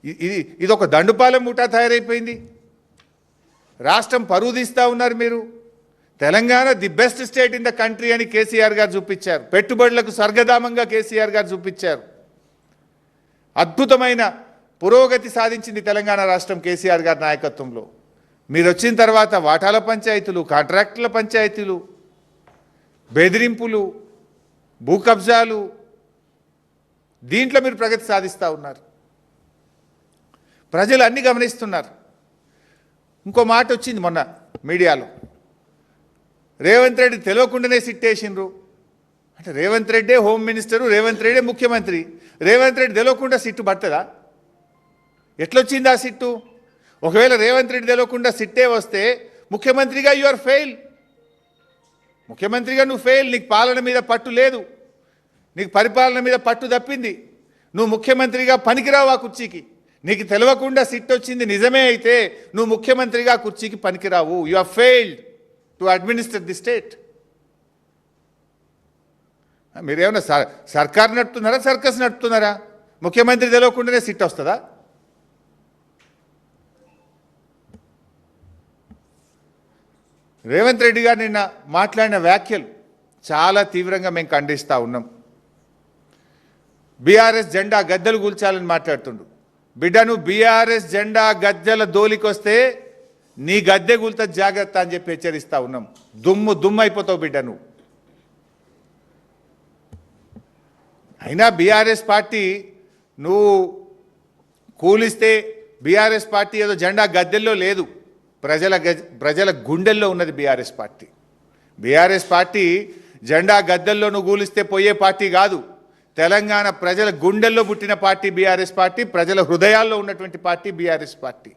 ఇది ఒక దండుపాలెం ముఠా తయారైపోయింది. రాష్ట్రం పరువు తీస్తూ ఉన్నారు మీరు. Telangana the best state in the country అని కేసీఆర్ గారు చూపించారు. పెట్టుబడులకు స్వర్గధామంగా కేసీఆర్ గారు చూపించారు. అద్భుతమైన పురోగతి సాధించింది తెలంగాణ రాష్ట్రం కేసీఆర్ గారి నాయకత్వంలో. మీరు వచ్చిన తర్వాత వాటాల పంచాయతీలు, కాంట్రాక్టుల పంచాయతీలు, బెదిరింపులు, భూ కబ్జాలు, దీంట్లో మీరు ప్రగతి సాధిస్తూ ఉన్నారు. ప్రజలు అన్నీ గమనిస్తున్నారు. ఇంకో మాట వచ్చింది మొన్న మీడియాలో, రేవంత్ రెడ్డి తెలియకుండానే సిట్టేసిండ్రు అంటే. రేవంత్ రెడ్డే హోమ్ మినిస్టరు, రేవంత్ రెడ్డే ముఖ్యమంత్రి. రేవంత్ రెడ్డి తెలియకుండా సిట్టు పడుతుందా? ఎట్లొచ్చింది ఆ సిట్టు? ఒకవేళ రేవంత్ రెడ్డి తెలియకుండా సిట్టే వస్తే ముఖ్యమంత్రిగా యు ఆర్ ఫెయిల్. ముఖ్యమంత్రిగా నువ్వు ఫెయిల్. నీకు పాలన మీద పట్టు లేదు, నీకు పరిపాలన మీద పట్టు తప్పింది. నువ్వు ముఖ్యమంత్రిగా పనికిరావు ఆ కుర్చీకి. నీకు తెలియకుండా సిట్ వచ్చింది నిజమే అయితే నువ్వు ముఖ్యమంత్రిగా కుర్చీకి పనికిరావు. You are failed to administer the state. మీరేమన్నా సర్కార్ నడుపుతున్నారా, సర్కస్ నడుపుతున్నారా? ముఖ్యమంత్రి తెలియకుండానే సిట్ వస్తుందా? రేవంత్ రెడ్డి గారు నిన్న మాట్లాడిన వ్యాఖ్యలు చాలా తీవ్రంగా మేము ఖండిస్తూ ఉన్నాం. బీఆర్ఎస్ జెండా గద్దెలు కూల్చాలని మాట్లాడుతుండు. బిడ్డ, నువ్వు బీఆర్ఎస్ జెండా గద్దెల దోలికొస్తే నీ గద్దె కూల్త జాగ్రత్త అని చెప్పి హెచ్చరిస్తూ ఉన్నాం. దుమ్ము అయిపోతావు బిడ్డ నువ్వు. అయినా బీఆర్ఎస్ పార్టీ నువ్వు కూలిస్తే బీఆర్ఎస్ పార్టీ ఏదో జెండా గద్దెల్లో లేదు, ప్రజల గుండెల్లో ఉన్నది బీఆర్ఎస్ పార్టీ. బీఆర్ఎస్ పార్టీ జెండా గద్దెల్లో నువ్వు కూలిస్తే పోయే పార్టీ కాదు. తెలంగాణ ప్రజల గుండెల్లో పుట్టిన పార్టీ బీఆర్ఎస్ పార్టీ, ప్రజల హృదయాల్లో ఉన్నటువంటి పార్టీ బీఆర్ఎస్ పార్టీ.